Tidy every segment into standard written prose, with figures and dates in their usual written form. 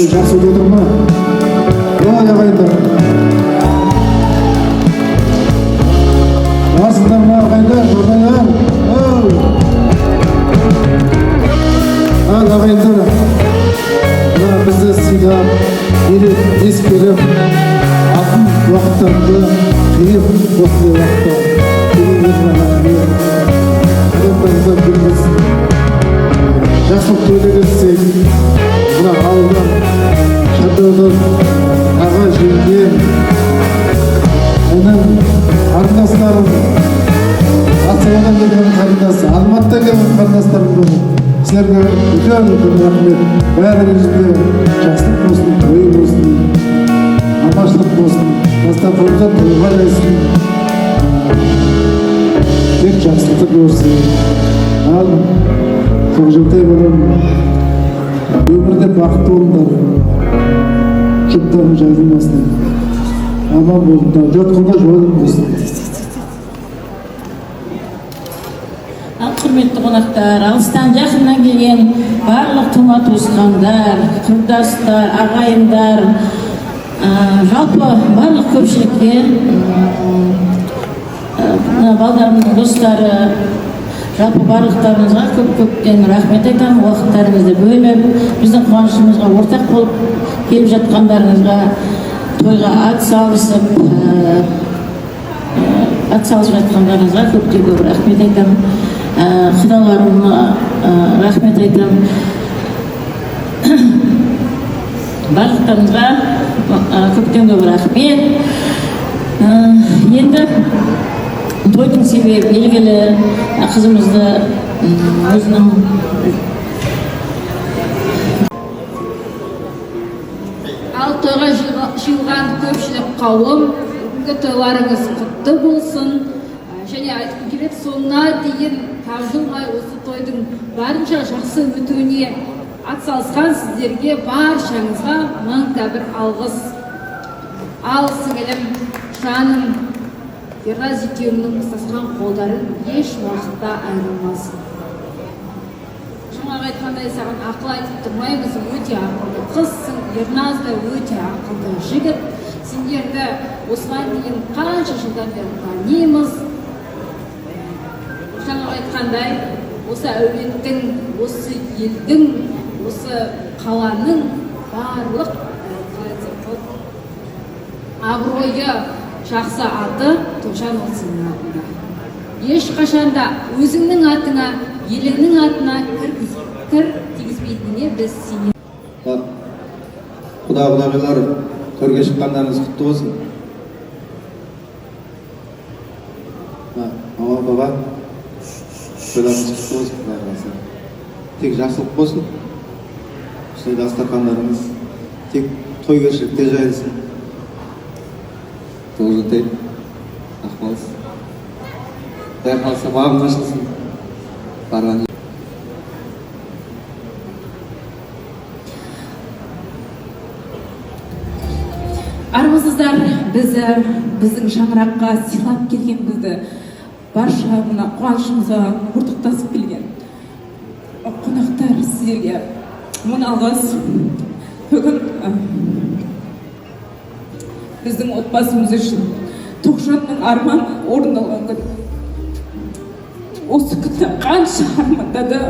жақсы өтіп отыр ма? Ой ағайындар, барсыңдар ма ағайындар? Жордайлар, ал ағайындар, мына бізді сыйлап, ерек ескеріп, алтын уақыттарды қиып осындай уақытта келіңіздер рахмет. Адамдарымызға біріміз жақсылық төлегенсек, мына ауылдан шатаудан аға жеңге оның қарындастарым, Ақтаудан келген қарындасы, Алматыдан келген қарындастарым болды. Сіздерге үлкен рахмет. Бәріңізге жақсылық болсын, той болсын, аманшылық болсын, бастапқыда тойға ілесін, тек жақсылықты көрсін. Ал көкжемтай болам, өмірде бақытты болыңдар, жұптарың жазылмасын, аман болыңдар, жатқанда жолың болсын. Құрметті қонақтар, алыстан жақыннан келген барлық тума туысқандар, құрдастар, ағайындар, жалпы барлық көпшілікке, балдарымның достары, жалпы барлықтарыңызға көп-көптен рахмет айтамын. Уақыттарыңызды бөліп, біздің қуанышымызға ортақ болып келіп жатқандарыңызға, тойға ат салысып жатқандарыңызға көп рахмет айтамын. Құдаларыма рахмет айтамын. Барлықтарыңызға көптен көп рахмет. Енді тойдың себебі белгілі, қызымызды өзінің ал тойға жиылған көпшілік қауым, бүгінгі тойларыңыз құтты болсын. Және айтқым келеді, соңына дейін тапжылмай осы тойдың барынша жақсы өтуіне атсалысқан сіздерге баршаңызға мың-да бір алғыс. Ал сіңілім, жаным, Ерназ екеуіңнің ұстасқан қолдарын еш уақытта айырылмасын. Жаңағы айтқандай, саған ақыл айтып тұрмаймыз, өте ақылды қызсың, Ерназ да өте ақылды жігіт. Сендерді осыған дейін қанша жылдан бері танимыз. Жаңа айтқандай, осы әулеттің, осы елдің, осы қаланың барлық абыройы, жақсы аты Тоғжан отсының атында. Ешқашанда өзіңнің атыңа, еліңнің атына кір тигізбейтініне біз сенеміз. Құда-құдағилар, төрге шыққандарыңыз құтты болсын. Мама, баба, тойларыңыз құтты болсын, құдай қаласа. Тек жақсылық болсын. Осындай дастархандарыңыз тек тойгершілікте жайылсын. Тоғжантай, ақмалсың. Құдай қаласа бағың ашылсын. Барған. Армысыздар, біздің шаңыраққа сыйлап келген бізді, барша мына қуанышымызға ортақтасып келген қонақтар, сіздерге мың алғыс. Бүгін біздің отбасымыз үшін Тоғжанның арманы орындалған күн. Осы күнді қанша армандады.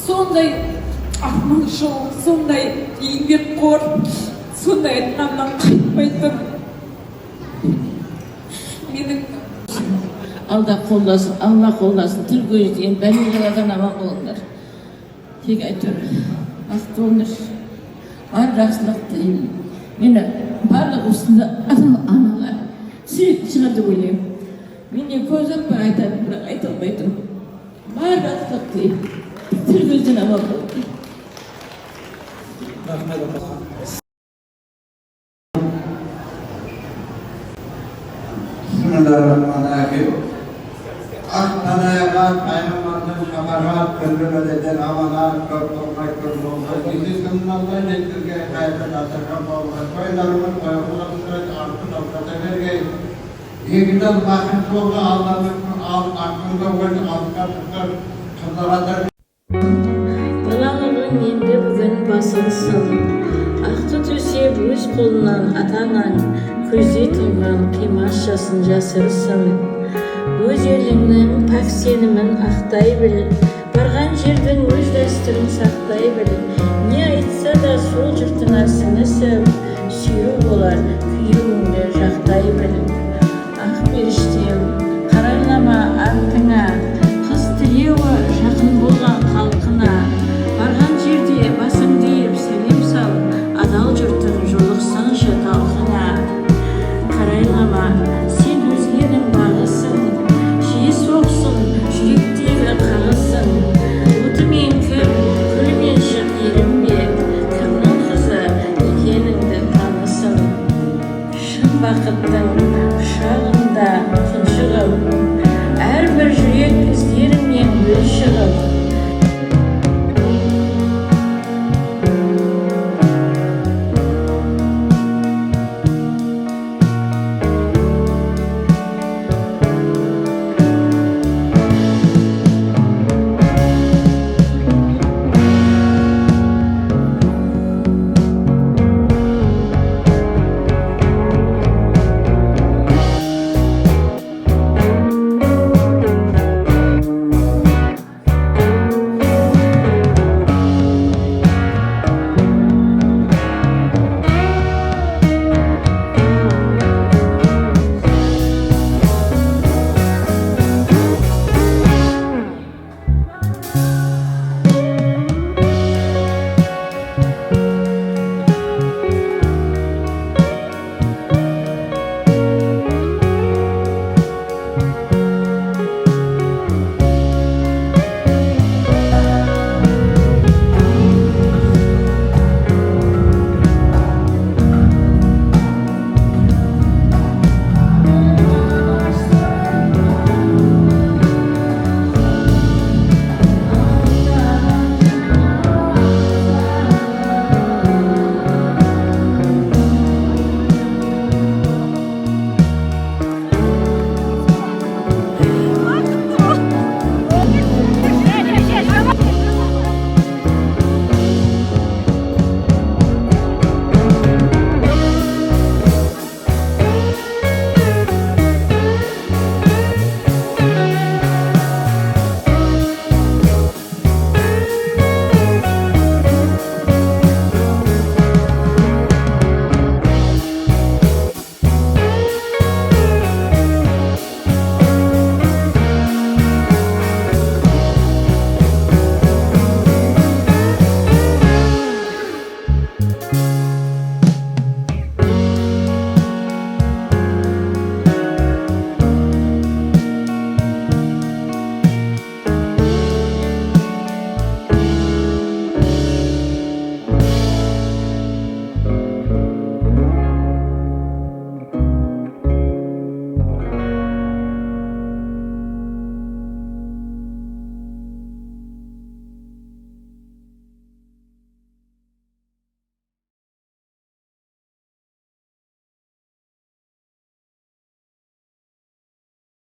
Сондай арманшыл, сондай еңбекқор, сондай айтқаннан қайтпайтын менің алда қолдасын, Алла қолдасын, тіл көзден бәлеlerden аман болыңдар. Тек әйтеуір бақытты болыңдар, бар жақсылық тілеймін. Мені барлық осында аналар сүйретіп шығар деп ойлаймын. Менен көз ақпай айтамын, бірақ айта алмайтын. Бар жақсылық тілеймін. Тіл көзден аман болыңдар. Bismillahirrahmanirrahim. Ақ танаяға пайғамбардың Şamarat, kırmızıdan amanat, korkmak kırmızı. Bizim Allah'ın ettirge hayatın atırga bağlı. Koylarımın koyularımın artık noktada vergeyi. Yegiden bakın çoğu Allah'ın aklında böyle alkatıklar kızaradır. Балалығың енді бүгін басылсын. Ақты төсеп өз қолынан ата-анаң көзде тұнған қимашасын жасырсын. Өз еліңнің пәк сенімін ақтай біл, барған жердің өз дәстүрін сақтай біл. Не айтса да сол жұртыңа сіңісіп, сүйеу болар күйеуіңді жақтай біл. Ақ періштем, қарайлама артыңа, қыз тілеуі жақын болған халқына. Барған жерде басыңды иіп сәлем сал, адал жұртың жолықсаңшы талқыңа. Қарайлама, сен өзгенің бағысың, жиі соқсын жүректегі қағысың. Отымен кім, күлімен шық ерінбе, кімнің қызы екеніңді танысың. Шын бақыттың